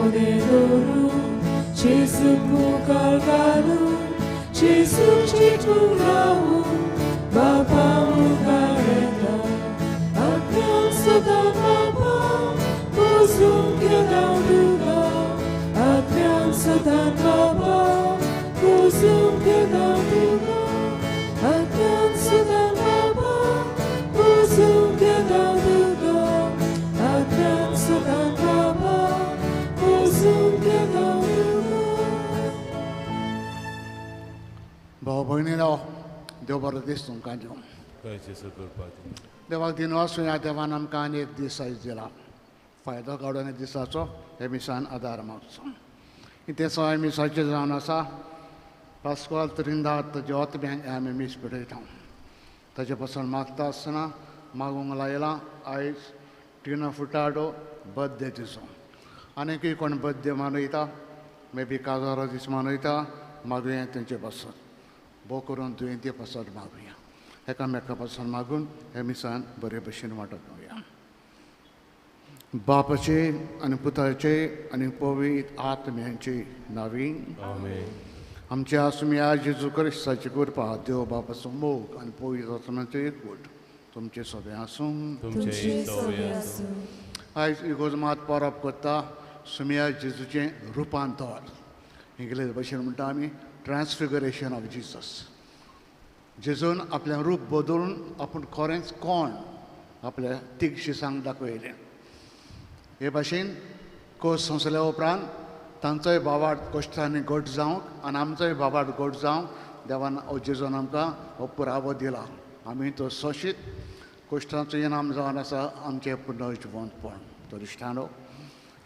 bonedoru, Jesu pukalgalu, Jesu citurahu, Bapa mukareta, Akyan sedang Bapa, Buzum kedang duga, Akyan sedang Bapa, Buzum kedang duga, Akyan sedang Bapa, Buzum kedang duga, Akyan sedang Bapa, Buzum kedang duga. Bapak bhaininno, देवबरो देश तुमकांजो देवाक दिनवासून ह्या देवान आमकां आनी एक दीस आयज दिला फायदो काडून ह्या दिसाचो हे मिसान आदार मागचो इथे सवाय मिसाचे जावन आसा पास्कवाल त्रिंदात ज्योत बी आमी मीस पेटयता ताचे पासून मागता आसतना मागूंक लायला आयज टिना फुटाडो बर्थडे दिसो आनीकूय कोण बर्थडे मनयता मे बी काजारो दीस मनयता मागुया तेंचे पासून भोव करून दुयेंती पासून मागुया एकामेका पासून मागून हे मिसान बरे भशेन वांटप घेवया बापाचे आनी पुताचे आनी पवित्र आत्म्याचे नांवी आमच्या सुम्या जेजू क्रिस्ताची कृपा देव बापाचो मोग आनी पवित्र आत्म्याचो एकवट तुमचे सगळे आसूं आयज इगोज मात परब करता सुम्या जेजूचें रुपांतर इंग्लीश भाशेन म्हणटा आमी ट्रान्सफिगरेशन ऑफ जीसस जेजून आपलें रूप बदलून आपूण खरेंच कोण आपल्या तीग शिसांक दाखयलें हे भाशेन कोस संसल्या उपरांत तांचोय बाबाड कोश्टांनी घट जावंक आनी आमचोय बाबाड घट जावंक देवान जेजून आमकां हो पुरावो दिला आमी तो सोशीत कोश्टांचो इनाम जावन आसा आमचें पुनर्जिवनपण तो दिश्टानो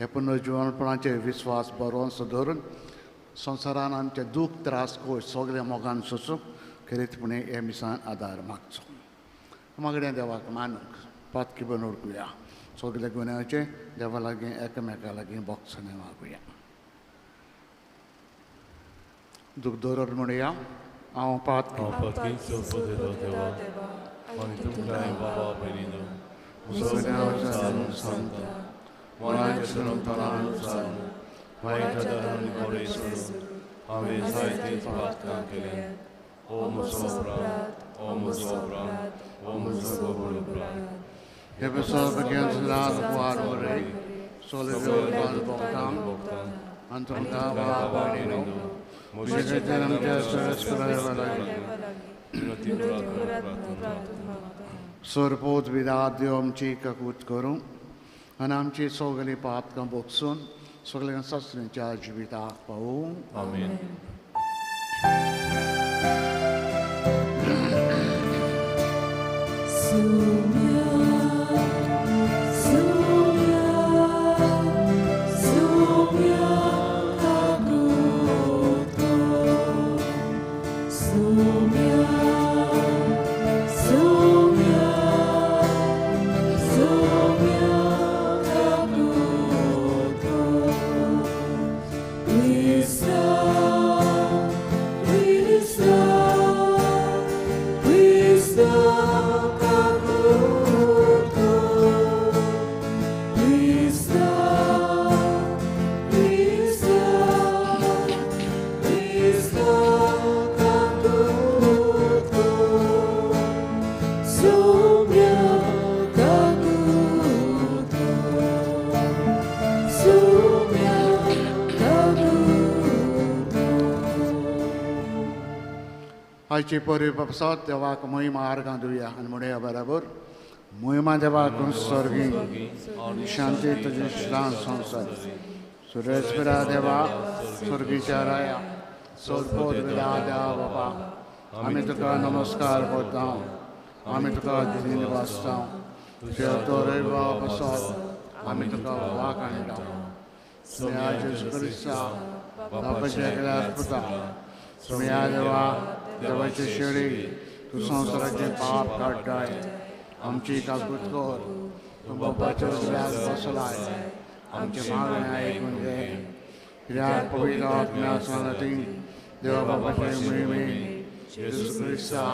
हे पुनर्जिवनपणाचेर विस्वास बरोवंच धरून संवसारान आमचे दूख त्रास कोश सगळे मोगान सोंसूंक खरीतपणे हे मिसान आदार मागचो मागणें देवाक मानूंक पातकी बन उरकुया सगळे गुन्यांचे देवा लागीं एकामेका लागीं बोगसणे मागुया दूख दरड म्हणुया हांव पातकी Je besluit bekend laat waarborgen, solidarisch boktam, antum kava waarino, muziektenem jezus verheven. Sorpot vidaadiom chika kutkorum, anamchi sogli patkam boksun, sogli sasrin charge vidak pau. Amen. आयची परिपासत देवाक महिमा आर्गां दिवया आनी म्हणया बराबर महिमा देवाक स्वर्गी शांती तुजी शान संसार सुरेस्परा देवा स्वर्गीच्या राया सोदपोत विदा देवा बाबा आमी तुका नमस्कार करता आमी तुका दिन वाचता तुज्या तोरेवा बसत आमी तुका वाक हाडटा सुम्या जेजू क्रिस्ता बापाच्या एकल्याच पुता सुम्या देवा देवाचे शेळी तूं संवसाराचे पाप काडटाय आमची काकूट कर तूं बापाच्या उजव्याक बसलाय आमचे मागणें आयकून घे कित्याक पवित्र आत्म्या सांगती देवा बापाचे महिमे जेजू क्रिस्ता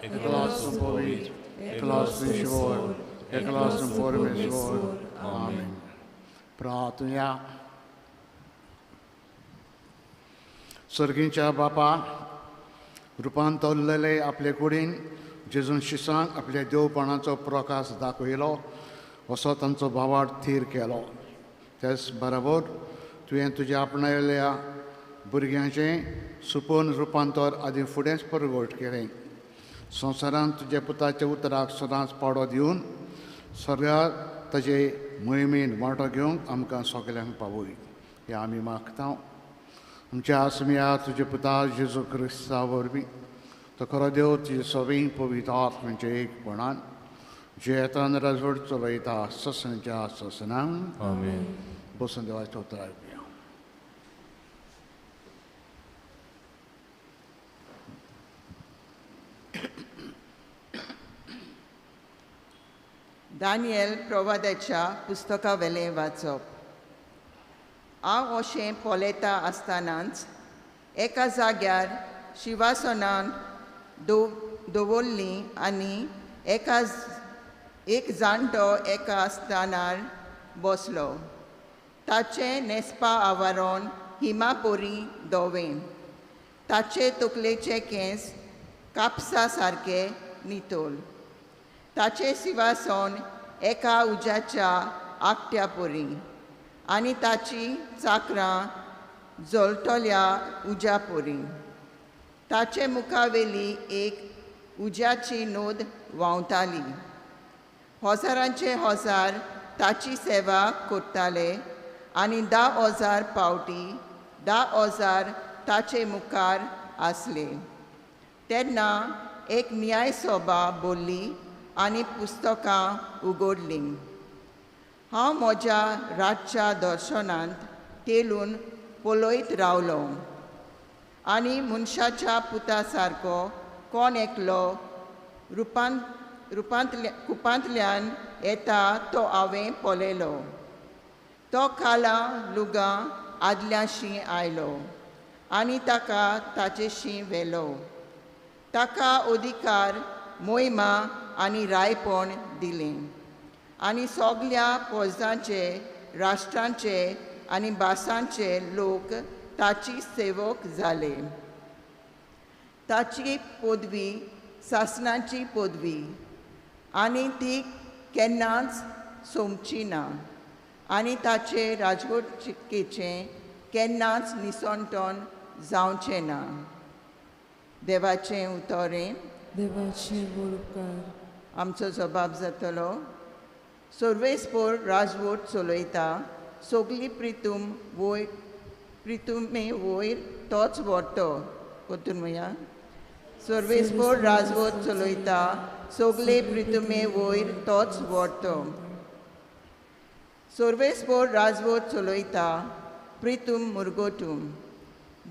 एकलोच पवित्र एकलोच ईश्वर एकलोच परमेश्वर आमीन प्रार्थना सर्गीच्या बापा रुपांतरलेले आपले कुडीन जेजून शिसांक आपल्या देवपणाचो प्रकाश दाखयलो असो तांचो भावार्थ थीर केलो. त्याच बरोबर तुवें तुज्या आपणायल्या भुरग्यांचें सुपूर्ण रुपांतर आदी फुडेंच परगट केलें. संवसारांत तुज्या पुताच्या उतराक सदांच पावडो दिवन सगळ्यात ताजे मोहिमेन वांटो घेवंक आमकां सगल्यांक पावय हें आमी मागता. आमच्या आसम्या तुजे पुता जेजू क्रिस्ता वरवीं तो खरो देव तुजे सगळीं पवित्र आत्म्याचे एकपणान जे येतान राजवट चलयता ससनच्या ससनांक आमेन. बसून देवाचें उतर आयकुया. दानियल प्रवादाच्या पुस्तका वेलें वाचप. हांव अशें पळयता आसतनाच एका जाग्यार शिवासनान दवरलीं आनी एक जाणटो एका स्थानार बसलो. ताचें न्हेसपा आवरण हिमापोरी धवें. ताचे तकलेचे केंस कापसा सारके नितोल. ताचे सिंहासन एका उज्याच्या आकट्या परी आनी ताची चाकरां जळटल्या उज्या परी. ताचे मुखावेली एक उज्याची नोद व्हांवताली. हजारांचे हजार ताची सेवा करताले आनी 10,000 पावटी 10,000 ताचे मुखार आसले. तेन्ना एक न्यायसभा बोल्ली आनी पुस्तकां उगडलीं. हांव म्हज्या रातच्या दर्शनांत तेलून पळयत रावलो आनी मनशाच्या पुता सारको कोण एकलो कुपांतल्यान येता तो हांवें पळयलो. तो काला लुगां आदल्याशी आयलो आनी ताका ताचेशी व्हेलो. ताका अधिकार मोहिमा आनी रायपण दिलें आनी सगल्या फौजांचे राष्ट्रांचे आनी भासांचे लोक ताची सेवक जाले. ताची पदवी सासणाची पदवी आनी ती केन्नाच सोंपची ना आनी ताचे राजवटीचें केन्नाच निसंतन जावचें ना. देवाचें उतोरें. देवाचे वळखार. आमचो जबाब जातलो. सर्वेस्पर राजवट चलयता. सगली प्रितुमे वयर तोच व्हरतो. कोतून म्हणया. सर्वेस्पर राजवट चलयता. सगले प्रितुमे वयर तोच व्हरतो. सर्वेस्पर राजवट चलयता. प्रितूम मुरगोटूम.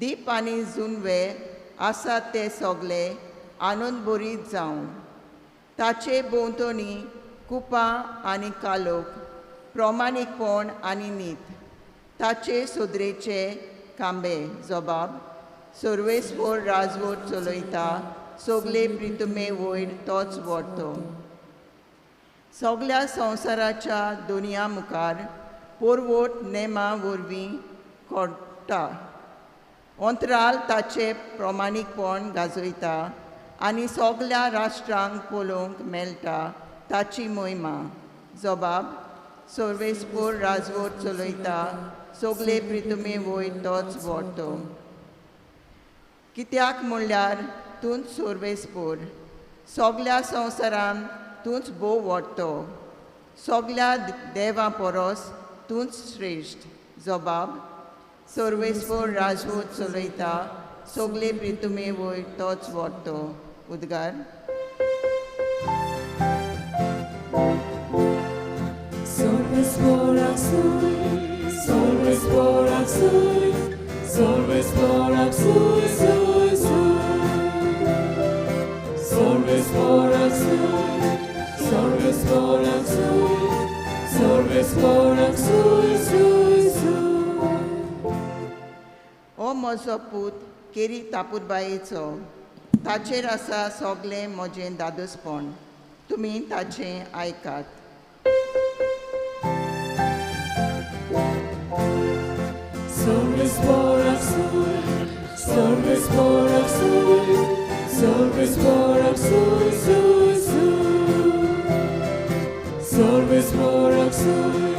दीप आनी जुनवे आसात ते सगले आनंद बरीत जावन. ताचे भोंवतणी कुपां आनी कालोख प्रमाणीकपण आनी नीत. ताचे सोदरेचे खांबे. जबाब. सर्वेस्पर राजवट चलयता. सगले प्रितुमे वयर तोच व्हरतो. सगल्या संवसाराच्या दुनिया मुखार परवट नेमा वरवीं कोडटा. अंतराल ताचे प्रमाणीकपण गाजयता आनी सगल्या राष्ट्रांक पळोवंक मेळटा ताची मोहिमा. जबाब. सर्वेस्पर राजवट चलयता. सगले प्रितुमे वयर तोच व्हरतो. कित्याक म्हणल्यार तूंच सर्वेस्पर. सगल्या संवसारांत तूंच भोव व्हरतो. सगल्या देवा परस तूंच श्रेश्ठ. जबाब. सर्वेस्पर राजवट चलयता. सगले प्रितुमे वयर तोच व्हरतो. उद्गार. सर्वेस्पर आक्सूय, सर्वेस्पर आक्सूय, सर्वेस्पर आक्सूय, सूय सूय. सर्वेस्पर आक्सूय, सर्वेस्पर आक्सूय, सर्वेस्पर आक्सूय, सूय सूय. हो म्हजो पूत केरी तापूरबायेचो. ताचेर आसा सगलें म्हजें दादोसपण. तुमी ताचें आयकात. सर्वेस्पर आक्सूय, Service Borak Sui, Service Borak Sui, Sui, Sui. Service Borak Sui,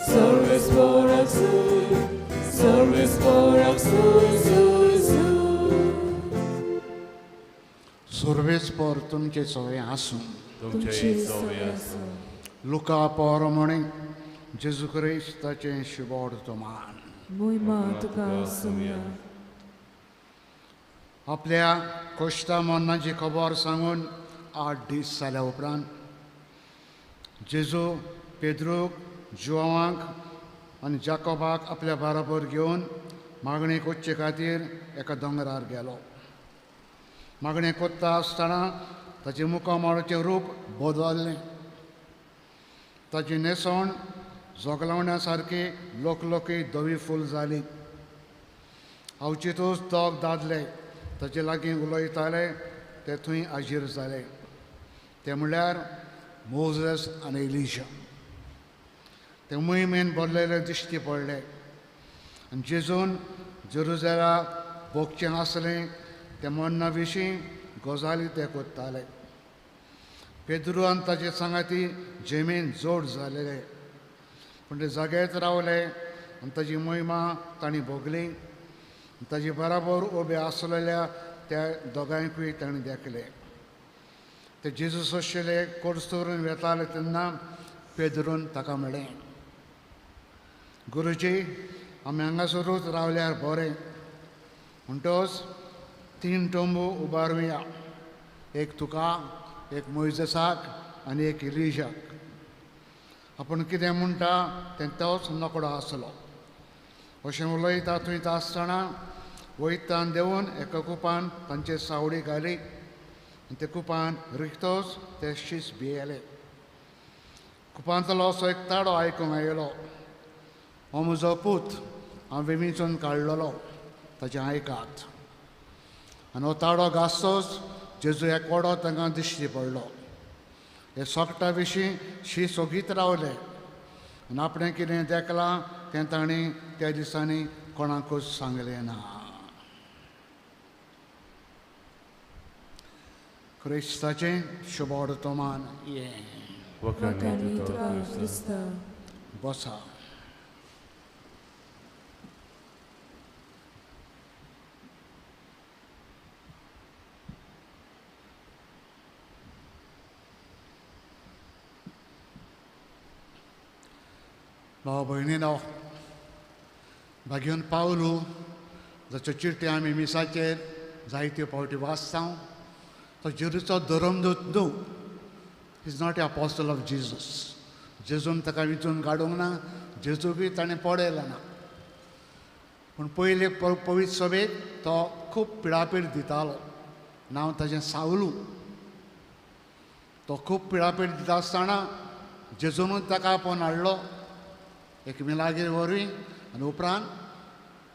Service Borak Sui, Service Borak Sui, Sui, Sui. Sarves पर तुमचे सवय आसूं तुमची सवय आसूं. लुका पौरमणी जेजू क्रिस्ताचे शुभोड तोमान महिमा तुका आसूंया. आपल्या कोश्टा मरणाची खबर सांगून 8 दीस जाल्या उपरांत जेजू पेद्रूक, जुआवांक आनी जाकोबाक आपल्या बरोबर घेवन मागणी कोदचे खातीर एका दोंगरार गेलो. मागणी कोत्ता आसतना ताचे मुखामळाचें रूप बदललें. ताची न्हेसण जोगलावण्या सारकी लोकलोकी धवी फूल जाली. अवचितूच दोग दादले ताचे लागीं उलयताले ते थंय हाजीर जाले. ते म्हळ्यार मोझेस आनी एलिशा. ते मोहिमेन बदलेले दिश्टी पडले आनी जेजून जेरुसलेमा भोगचें आसलें ते मन्ना विशीं गजाली ते कोत्ताले. पेद्रू आनी ताचे सांगाती जमीन जोड जालेले पूण ते जाग्यार रावले आनी ताची मोहिमा तांणी भोगली. ताचे बराबर उबे आसलेल्या त्या दोगांयकूय ताणें देखले. ते जेजू सोशिले कोडस्तोरून वेताले तेन्ना पेद्रून ताका म्हळें, गुरुजी, आमी हांगासरूच रावल्यार बरें. म्हणटच 3 टोंबू उबारुया, एक तुका, एक मोइजेसाक आनी एक एलिशाक. आपूण कितें म्हणटा तें तोच नकडो आसलो. अशें उलयता थंय आसतना वैतान देंवन एका कुपान तांचे सावडी घाली आनी ते कुपान रिक्तोच ते शीस भियेले. कुपांतलो असो एक ताडो आयकूंक आयलो, हो म्हजो पूत, हांव वेमीचून काडलेलो, ताचे आयकात. आनी हो ताडो घासतोच जेजू एकवडो तांकां दिश्टी पडलो. हे सोगटा विशीं शीस ओगीत रावले आनी आपणें कितें देखलां तें तांणी त्या दिसांनी कोणाकूच सांगलें ना. क्रिस्ताचें शुभोड तोमान ये. वखाणी तुका क्रिस्ता. बसा. भाव भयणीनो, भाग्यवन पावलू जाच्यो चिट्टी आमी मिसाचेर जायत्यो फावटी वाचता. तो जेरूचो धरमदूत न्हू. Is not a apostle of Jesus. जेजून ताका विचून काडूंक ना, जेजू बी ताणें पडयलो ना. पूण पयले पवित्र सभेक तो खूब पिडापीड दितालो. नांव ताचें सावलू. तो खूब पिडापीड दिता आसतना जेजूनूच ताका आपोवन हाडलो एक मिलागीर वरवीं. आनी उपरांत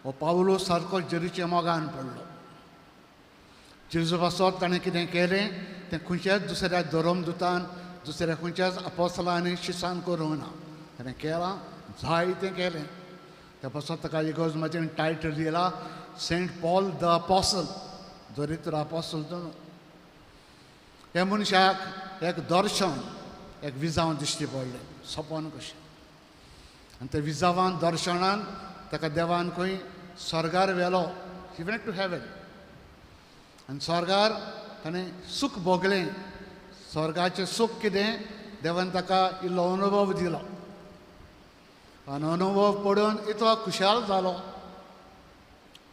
हो पावलो सारको जेरूचे मोगान पडलो. जेजू पासत ताणें कितें केलें तें खंयच्याच दुसऱ्या धरमदुतान, दुसऱ्या खंयच्याच अपोस्तलांनी शिसान करूंक ना. ताणें केलां, जायतें केलें. त्या पासत ताका इगोर्जाचें टायटल दिलां सेंट पॉल द अपोस्टल, दरिद्र अपोस्टल न्हू. ह्या मनशाक एक दर्शन, एक विजाव दिश्टी पडलें सोंपोन कशें. आनी त्या विजावान दर्शनान ताका देवान खंय स्वर्गार व्हेलो. He went to heaven. आनी स्वर्गार ताणें सूख भोगलें. स्वर्गाचें सूख कितें देवान ताका इल्लो अनुभव दिलो. आनी अनुभव पडून इतलो खुशाल जालो.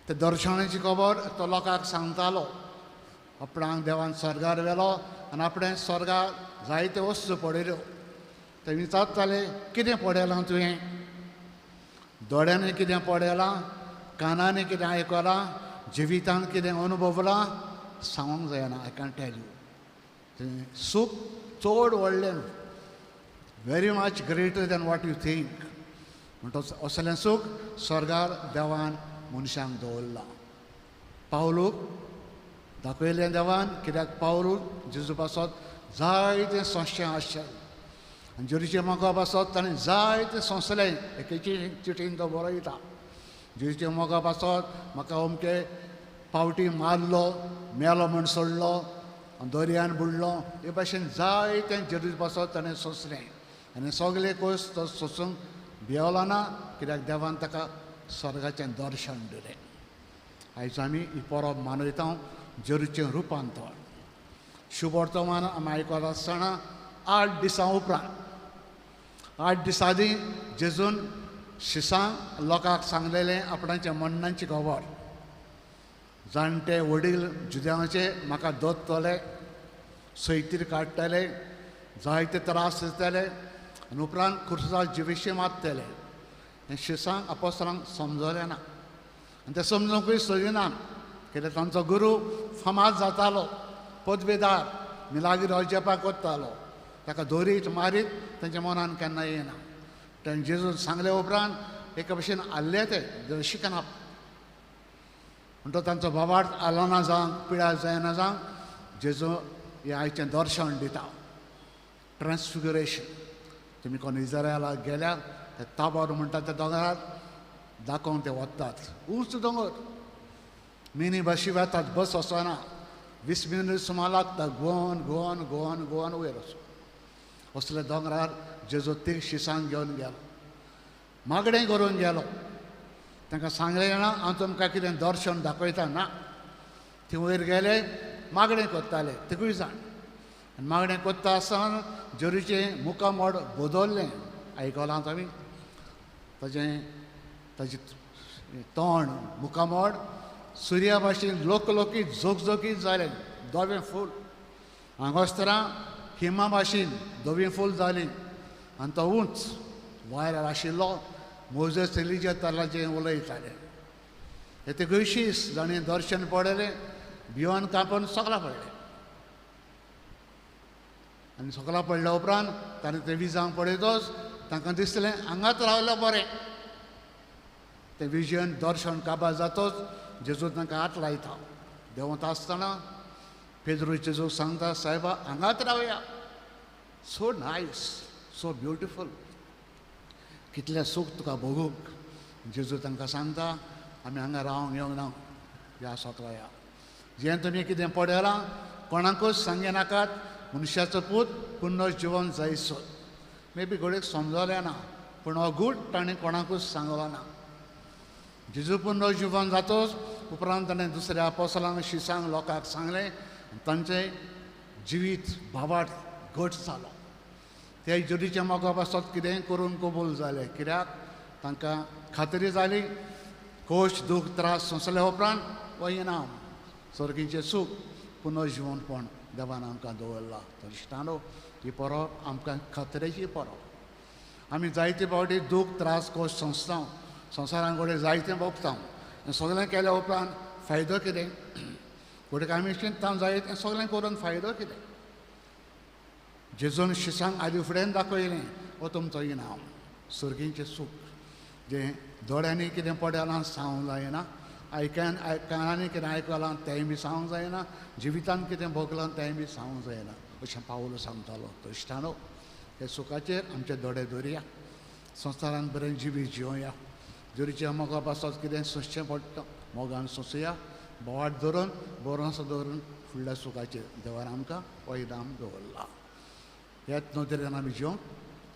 ते दर्शनाची खबर तो लोकांक सांगतालो. आपणाक देवान स्वर्गार व्हेलो आनी आपणें स्वर्गार जायत्यो वस्तू पडयल्यो. ते विचारताले, कितें पडयलां तुवें? दोळ्यांनी कितें पडयलां? कानांनी कितें आयकलां? जिवितांत कितें अनुभवलां? सांगूंक जायना. I can tell you. सूख चड व्हडलें, very much greater than what you think. म्हणटच असलें सूख स्वर्गार देवान मनशांक दवरलां. पावलूक दाखयलें देवान, कित्याक पावलू जेजू पासत जायतें सोंशें आसचें. आनी जेरूचे मोगा पासत ताणें जायतें सोंसलें. एकेची चिटीन तो बरयता, जेरूचे मोगा पासत म्हाका अमके पावटी मारलो मेलो म्हूण सोडलो दर्यान बुडलो हे भाशेन जायते जेजूच पासत ताणें सोंसलें आनी सगळे कोस तो सोंसूंक भियोलो ना कित्याक देवान ताका स्वर्गाचें दर्शन दिलें. आयज आमी ही परब मनयता जेजूचें रुपांतर. शुभ वर्तमान आमी आयकत आसतना 8 दिसां उपरांत 8 दिसां आदीं जेजून शिसांक लोकांक सांगलेलें आपणाच्या मरणाची खबर. जाणटे वडील जुद्यांचे म्हाका दोत्तले सैतीर काडटले जायते त्रास दितले आनी उपरांत क्रुसार जिवेशी मारतले हें शिसांक आपोस्तलांक समजलें ना आनी तें समजूंकूय सोदिना कित्याक तांचो गुरू फामाद जातालो पदवेदार मिलाग्री अजेपा करतालो ताका दोरीत मारीत तांच्या मनान केन्ना येना. ताणें जेजून सांगले उपरांत एका भशेन आल्ले ते शिकना पूण तो तांचो बाबार्थ आलो ना जावं पिड्यार जायना जावं जेजू हें आयचें दर्शन दिता ट्रान्सफिगरेशन. तुमी कोण इस्रायलाक गेल्यार ते ताबोर म्हणटा त्या दोंगरार दाखोवन ते वतात उंच दोंगर मिनी बशी वेतात बस वचना 20 मिनट सुमार लागता घुंवन घुंवन घुंवन घुंवन वयर वचून असले दोंगरार जेजू तीग शिसांक घेवन गेलो मागणें करून गेलो. तांकां सांगलें ना हांव तुमकां कितें दर्शन दाखयता ना थंय वयर गेले मागणें करताले तिगूय जाण आनी मागणें करता आसतना जेजूचें मुखामोड बदल्लें आयकलां तुमी ताजें तोंड मुखामोड सुर्या भाशेन लोकलोकीत जोगजोगीत जालें दोवें फूल हांगासतना हिमा भाशेन दोवीं फूल जालीं आनी तो उंच वायल्यार आशिल्लो मोजेस एलिजा तलाचें उलयतालें. हे ते गळशीस जाणें दर्शन पडलें भिवन कांपून सगळां पडलें आनी सगळां पडल्या उपरांत ताणें ते विजांक पळयतच तांकां दिसलें हांगाच रावलें बरें. तें विजन दर्शन काबार जातच जेजू तांकां हात लायता. देंवता आसतना पेद्रू जेजू सांगता सायबा हांगाच रावया सो नायस सो ब्युटिफूल कितलें सूख तुका भोगूंक. जेजू तांकां सांगता आमी हांगा रावंक येवंक ना ह्या सोकल्या जें तुमी कितें पडयलां कोणाकूच सांगे नाकात मनशाचो पूत पुनर्जिवन जायसो. मे बी घडयेक समजलें ना पूण हो गूट ताणें कोणाकूच सांगलो ना. जेजू पुनर्जिवन जातच उपरांत ताणें दुसऱ्या आपोस्तलांक शिसांक लोकांक सांगलें तांचें जिवीत भावार्थ घट जालो. ते जेजूच्या मोगा पासत कितेंय करून कबूल जालें कित्याक तांकां खात्री जाली कोश दूख त्रास सोंसले उपरांत हो इनाम सर्गीचें सूख पुनर्जिवनपण देवान आमकां दवरला. तर इश्टानो ही परब आमकां खात्रेची परब. आमी जायते फावटी दूख त्रास कोश सोंसता संवसारान घोडे जायतें भोगता हें सगळें केल्या उपरांत फायदो कितें घोडयेक आमी चिंतता जायत हें सगळें करून फायदो कितें. जेजून शिसांक आदी फुडें दाखयलें हो तुमचो इनाम सर्गीचें सूख जें दोळ्यांनी कितें पडलां सांगूंक जायना कानांनी कितें आयकलां तेंय बी सांगूंक जायना जिवितान कितें भोगलां तेंय बी सांगूंक जायना अशें पावलो सांगतालो. तो इश्टानो हे सुखाचेर आमचे दोळे दवरया संवसारान बरें जिवीत जिवया. जेजूच्या मोगा पासत कितें सोंसचें पडटा मोगान सोंसया बोवाट धरून बोरोसो धरून फुडल्या सुखाचेर देवान आमकां हो इनाम दवरला. ह्याच नदरेन आमी जिवंक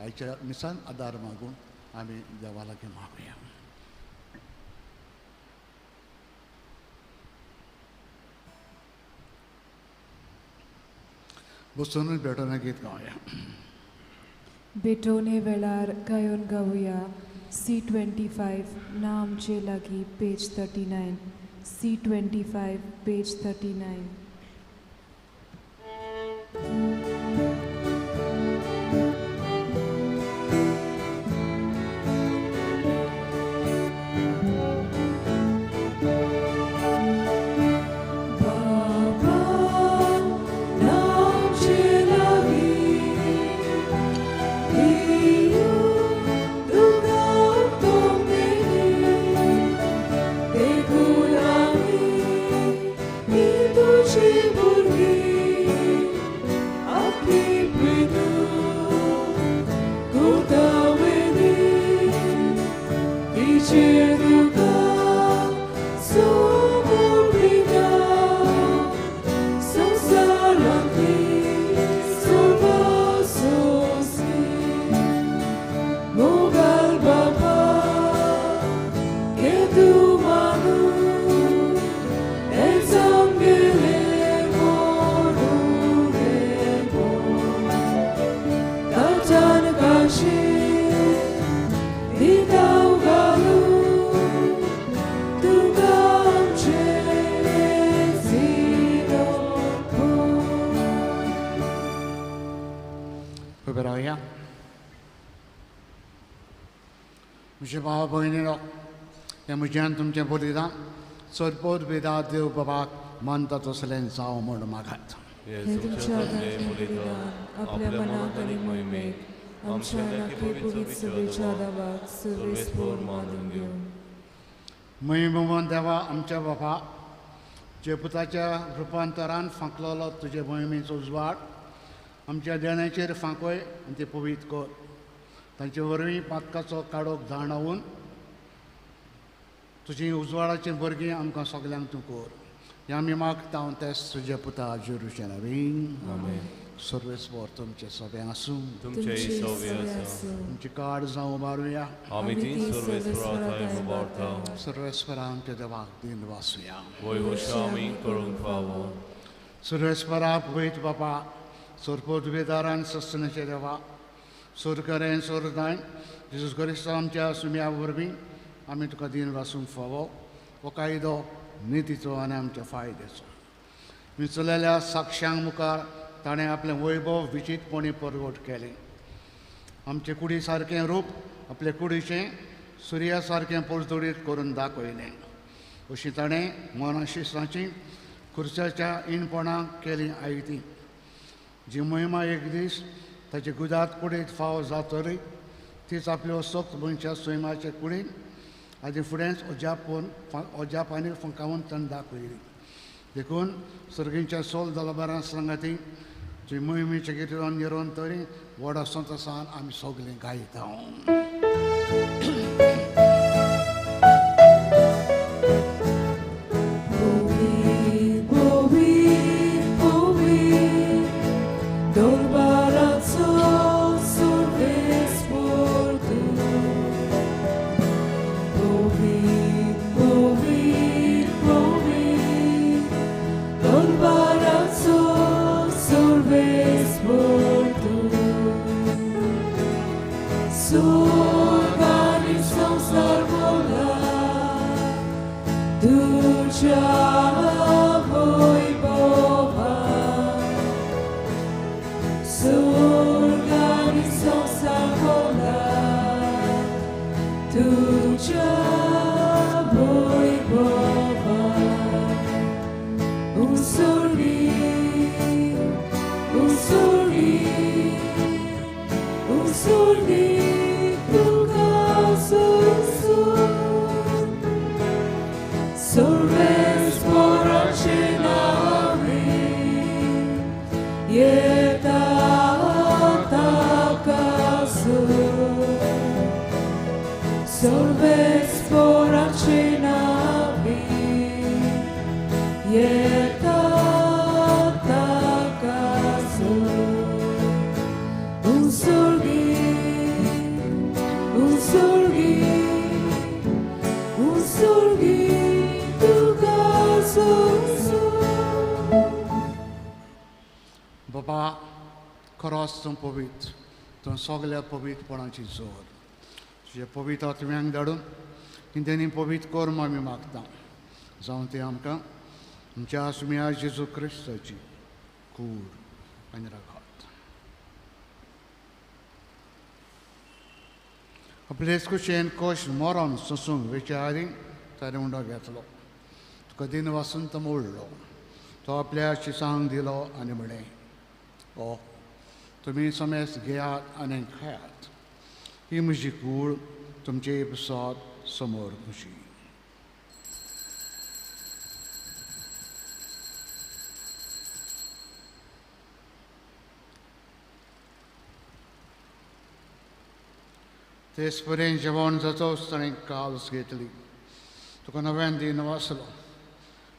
आयच्या मिसान आदार मागून आमी देवा लागीं मागुया. बसून भेटोवना गीत गावया. भेटोवणे वेळार गायन गावया C25 ना आमचे लागीं पेज 39 C25 पेज 39. तुझे तुझे भाव भयणीनो हे म्हज्यान तुमचें बलिदान सोदपोत बेदात देव बाबाक मानता तसलें जावं म्हण मागात. हे तुमच्या आदाराचें बलिदान आपल्या मनात आणि मोहिमेक आमच्या नाकी पुरीत सभेच्या दावाक सर्वेस्पोर मानून घेऊन. मोहिमेन देवा आमच्या बाबा जे पुताच्या रुपांतरान फांकलोलो तुजे मोहिमेचो उजवाड आमच्या देण्याचेर फांकय आनी ते पवित्र कर. तांचे वरवीं पातकाचो काडोक जाणवून तुजी उजवाडाचे भरगी आमकां सगल्यांक तूं कर. हें आमी मागता तेच तुजे पुता जेरुशें नवीन सर्वेस्पोर तुमचे सगळे आसूं. तुमचे सव्य आसा तुमची काड जावं उबारुया. आमी ती सर्वेस्परांत उबारता. सर्वेस्परा आमच्या देवाक दिन वासुया. वैवश्य आमी करूंक फावो. सर्वेस्परा पवित्र बापा सोरपोत बेदारान सस्तनाचे देवा सोरकरें सोरदाय जेजूस क्रिस्त आमच्या सुम्या वरवीं आमी तुका दिन वासूंक फावो. हो कायदो नितीचो आनी आमच्या फायद्याचो. विचलेल्या साक्षांक मुखार ताणें आपलें वैभव विचितपणी परगट केलें. आमचे कुडी सारकें रूप आपले कुडीचें सुर्या सारकें पळतडीत करून दाखयलें. अशी ताणें मनाशिसाची खुर्च्याच्या इणपणाक केली आयती. जी महिमा एक दीस ताचे गुदात कुडींत फाव जातरी तीच आपल्यो सोक्त मनशा सैमाचे कुडींत आदी फुडेंच अजापांनी फंकावून ताणें दाखयली. देखून सर्गींच्या सोल दलबारां सांगाती जी मोहिमेचे गिरेन निरोन तरी व्हड संतोशान आमी सगलीं गायता. बाबा खरोच तूं पवित्र तूं सगल्या पवित्रपणाची जोर तुजे पवित्र आत्म्यांक धाडून तेणी पवित्र कर्म आमी मागता जावं ती आमकां आमच्या सुम्या जेजू क्रिस्ताची कूड आनी रगत. आपलेच कुशेन कोश मरण सोसूंक विचारी ताणें उंडो घेतलो. तुका दिन वासून तो मोडलो. तो आपल्या शिसांक दिलो आनी म्हळें ओ तुमी समेस घेयात आनी खायात. ही म्हजी कूड तुमचे इबसाद समोर खुशी. तेच पर्यंत जेवण जातोच ताणें काल्स घेतली. तुका नव्यान दिन वाचलो.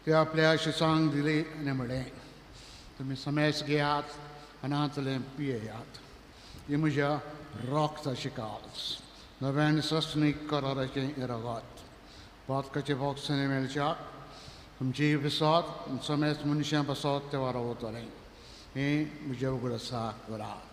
ते आपल्या शिसांक दिली आनी म्हळें तुमी समेस घेयात आनी हातलें पियेयात. ही म्हज्या रोगताची काल्स नव्यान सस्नीक कराराचें रगत. पातकाचे बोक्सांनी मेळच्याक तुमची विसत समेस मनशां बसत ते वारवतलें. हें म्हजें उगडसाक करात.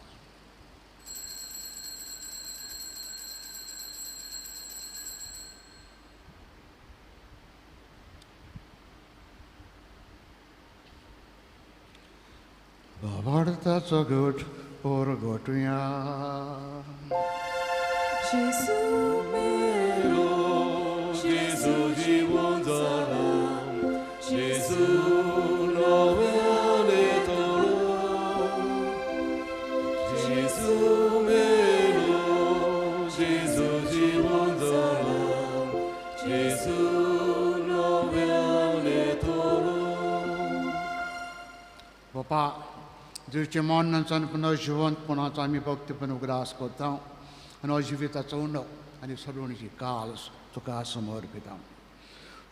Babartaco good or gotuya. Gesù बापा तुझे मनांतल्यान पुन्हा जिवंतपणाचो आमी भक्तीपण उगडास करता आनी हो जिविताचो उणो आनी सडवणीची काल तुका समर्पिता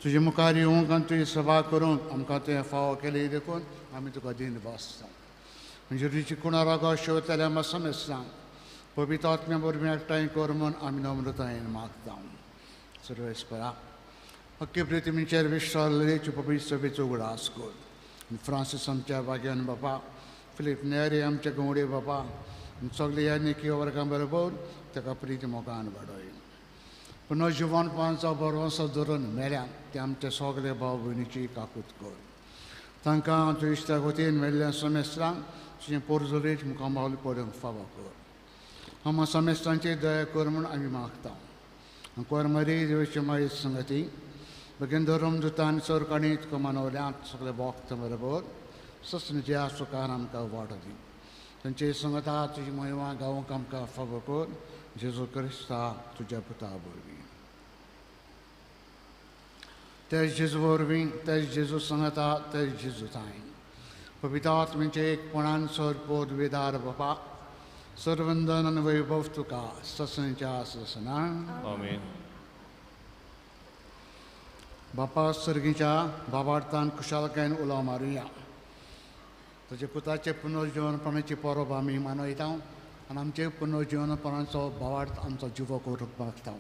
तुजे मुखार येवंक आनी तुजी सेवा करूंक आमकां तुवें फावो केली देखून आमी तुका दिन बसता म्हणजे तुजी कुणारा शेवतल्या मसमेस सांग पवित्र आत्म्या बरोबर एकठांय कर म्हूण आमी नम्रतायेन मागता सर्वेस्परा अख्खे पृथ्वीचेर विश्वासची पवित्र सभेचो उगडास कर फ्रांसीस आमच्या बाग्यान बापा फिलीप नेरी आमचे गवडे बापा सगळे ह्या निकी वर्गां बरोबर ताका प्रीती मोगान वाडय पुन्हा जिवनपणाचो भरवंसो धरून मेल्यान ते आमचे सगळे भाव भयणीची काकूत कर तांकां तुजे इश्टा वतीन मेल्ल्या समेस्त्रांक तुजें पोरजोरेच मुखामावली पडूंक फावो कर आमी समेस्त्रांची दया कर म्हूण आमी मागता कोरमारी देवाची मायेची संगती बेगीन धर्म दुता आनी सरकाणी तुका मनवल्यांत सगळे भक्त बरोबर ससणीचे सुखान आमकां वाट दी तांचे संगता तुजी महिमा गावूंक आमकां फावो कर जेजू क्रिस्ता तुज्या पुता वरवीं तेज जेजू वरवीं तेज जेजू संगता तेज जेजू ताईं पवित्र आत्म्याचे एकपणान सरपोद वेदार बापा सर्वंदन आनी वैभव तुका ससणीच्या ससनान आमेन. बापा सर्गीच्या बाबार्थान कुशालकायेन उलो मारुया तुजे पुताचे पुनर्जीवनपणाची परब आमी मनयता आनी आमचे पुनर्जीवनपणाचो भावार्थ आमचो जिवो करूंक मागता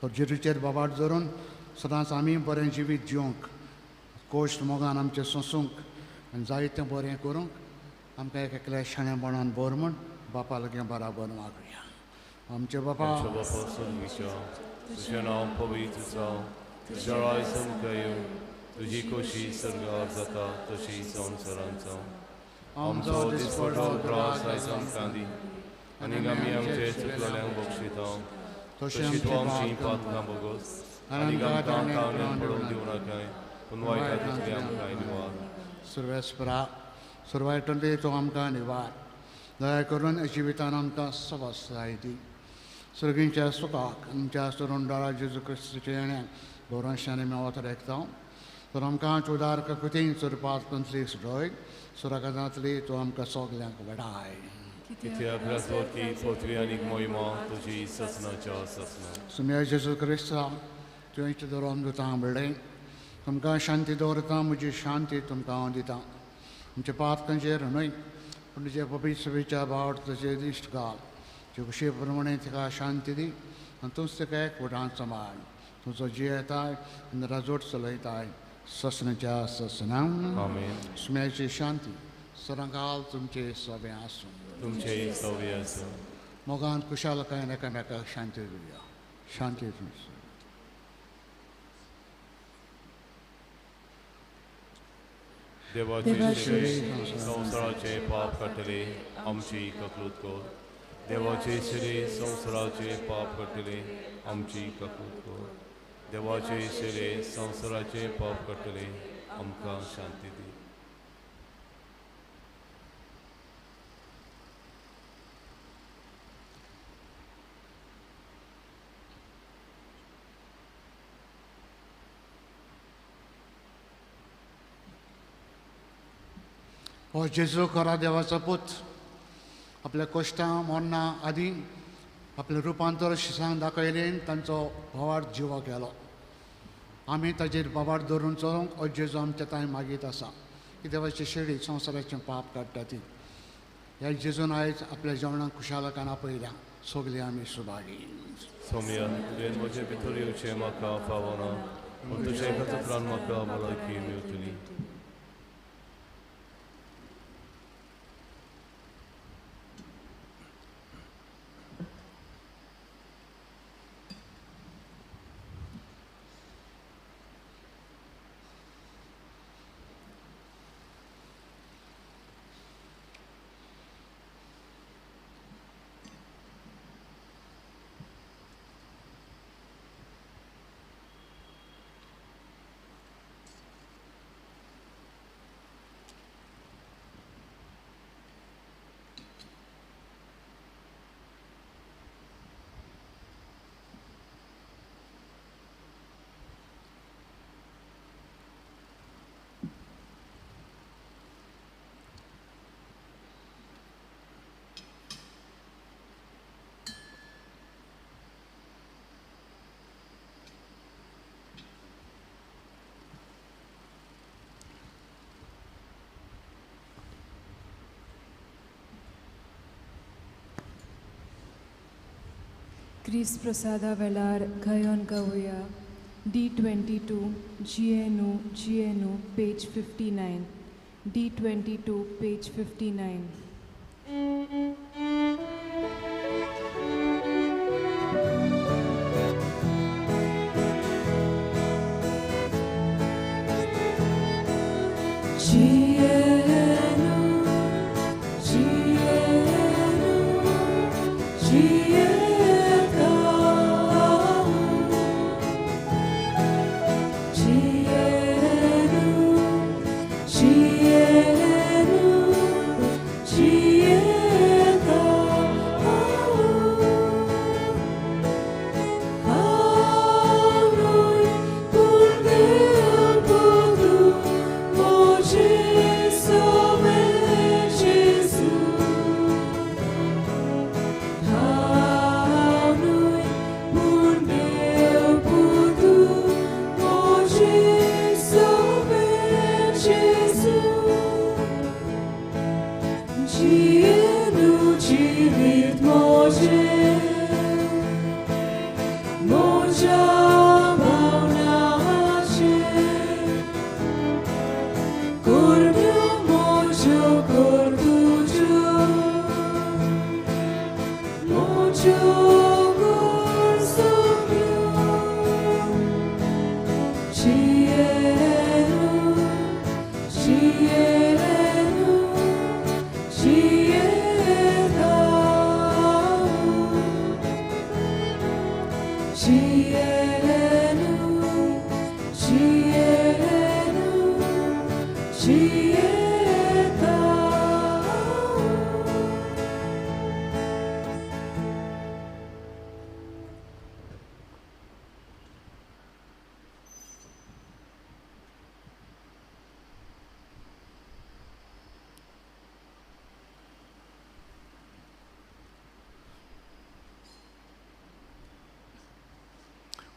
तर जेजूचेर बाबार्थ धरून सदांच आमी बरें जिवीत जिवंक कोश्ट मोगान आमचें सोंसूंक आनी जायतें बरें करूंक आमकां एक एकल्या शाणेपणान बर म्हूण बापा लागीं बराबर मागुया आमचे बापा Nasze Bapa Sądwicio, tuझे नाव पवित्र जावं, तुझ्या राय समका येवं, तुझी कशी सरगार जाता तशी संवसारांत जावं. आमचो दिसपटो त्रास आयज आमकां दी आनी आमी आमचे चुकलेल्यांक बक्षिता तशी तूं आमची पातकां बगोस आनी आमकां तावण्यान पडूंक दिवं नाकाय पूण वायटांतली आमकां निवार. सर्वेस्परा सर्वायटले तूं आमकां निवार दया करून जिवितान आमकां सवासाय दी सर्गींच्या सुखाक आमच्या सुरुंडारा जेजू क्रिस्ताचे येण्याक दोरांशांनी मेवत रेखता तर आमकां उदार कृतीन सुरपात पंचली सुडय सुराकांतली तूं आमकां सगल्यांक वडाय कित्याक राजवटी पृथ्वी आनी मोहिमा तुजी ससनाच्या ससना. सुम्या जेजू क्रिस्ता तुवेंचे धोरण दिता बळ्ळें तुमकां शांती दवरता म्हजी शांती तुमकां हांव दिता तुमच्या पातकांचेर न्हय पूण तुजे पवित्र सभेच्या भावार्थाचे दिश्ट घाल जे खुशे प्रमाणे तिका शांती दी आनी तूंच तिका एकवटान सांबाळ तुजो जी येताय आनी राजवट चलयताय ससनाच्या ससनांत आमेन. सुम्याची शांती सरांकाल तुमचे सभे आसूं तुमचे सव्य आसूं. मोगान कुशालकायेन एकामेकाक शांती दिवया शांती तुमची देवाचे संवसाराचे पाप काडटले आमची ककलूत कर. देवाचे शिरे संवसाराचे पाप काडटले आमची ककलूत कर. देवाचे शिरे संवसाराचे पाप काडटले आमकां शांती दी. हो जेजू खरा देवाचो पूत आपल्या कश्टां मरना आदी आपलें रुपांतर शिसांक दाखयलें तांचो भावार्थ जिवो केलो आमी ताचेर बाबार्थ धरून चलोवंक हो जेजू आमच्या तांय मागीत आसा की देवाची शेळी संवसाराचें पाप काडटा ती ह्या जेजून आयज आपल्या जेवणाक कुशालकान आपयल्या सगलीं आमी सुभागी. सोम्या तुवें म्हजे भितर येवचें म्हाका फावना पूण तुजे खातीर म्हाका भलायकी मेळटली. Chris Prasada Velar Kayon Gauya D22 GNU page 59 D22 page 59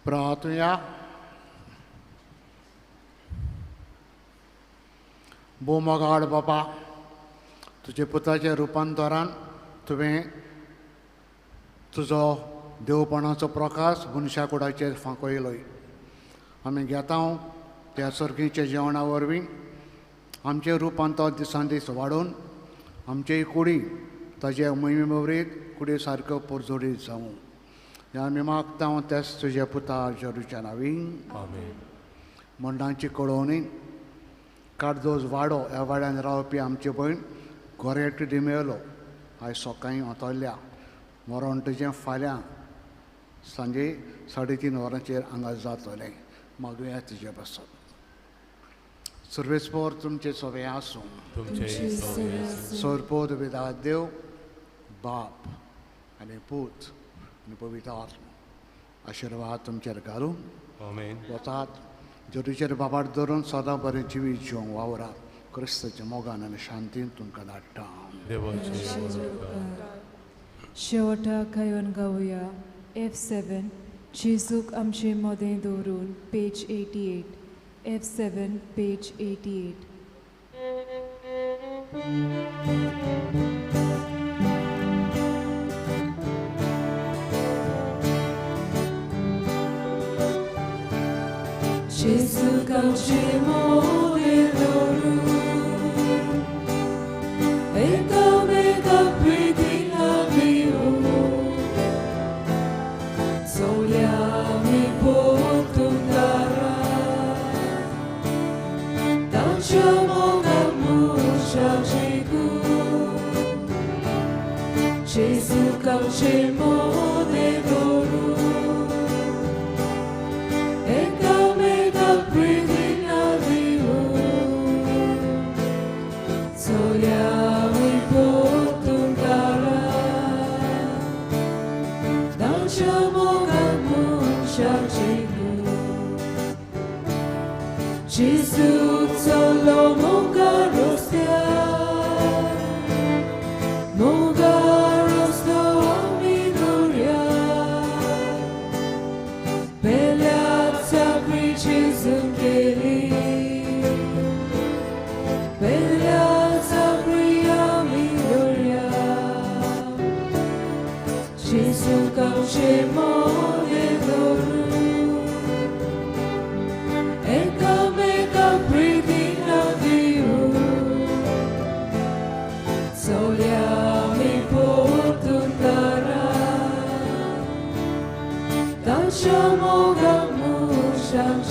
प्रार्थना भूमगाड बापा तुझे पुताचे रुपांतरान तुवें तुजो देवपणाचो प्रकाश मनशाकुडाचेर फांकयलोय आमी घेता त्या सर्गीच्या जेवणा वरवीं आमचें रुपांतर दिसान दीस वाडून आमचे कुडी ताजे मोहिमे वरीत कुडी सारक्यो परजोडीत जावं हें आमी मागता तेच तुजे पुता जेरूच्या नांवीं आमेन. मंडांची कळोवणी काडदोस वाडो ह्या वाड्यान रावपी आमची भयण गोरेट डिमेलो आयज सकाळीं वतल्या मरण तुजें फाल्यां सांजे 3:30 वरांचेर हांगा जातलें मागुया तुजे बसत सर्वेस्पोर तुमचे सवे आसूं सोरपोद विदा देव बाप आनी पूत आनी पवित्र आत्मा आशिर्वाद तुमचेर घालून आमेन. वतात जेरूचेर बाबार धरून सदां बरें जिवीत जिवंक वावरात क्रिस्ताच्या मोगान आनी शांतीन तुमकां धाडटा. शेवटा खायोन गावया F7 जेजूक आमचे मोदें दवरून पेज 88 F7 पेज 88 जेजूक आमचे मोदें दवरून एकामेका प्रितीन आमियो सोल्यामी पोतुंगारा तांच्या मोगाक मुशाजिकू जेजूक आमचे मोदें दवरून एकामेका प्रितीन आमियो सोल्यामी पोतुंगारा तांच्या मोगाक मुशाजिकू जेजूक चलो मोगार रस्त्यार मोगार रस्तो आमी दोरयार बेल्यात साखरी जेजून केली बेल्यात साखरी आमी दोरयार जेजूक तुझे मोने धरू एकामेका प्रीती नदियो सोल्यामी पोतून ताच्या मोगाक मुशाक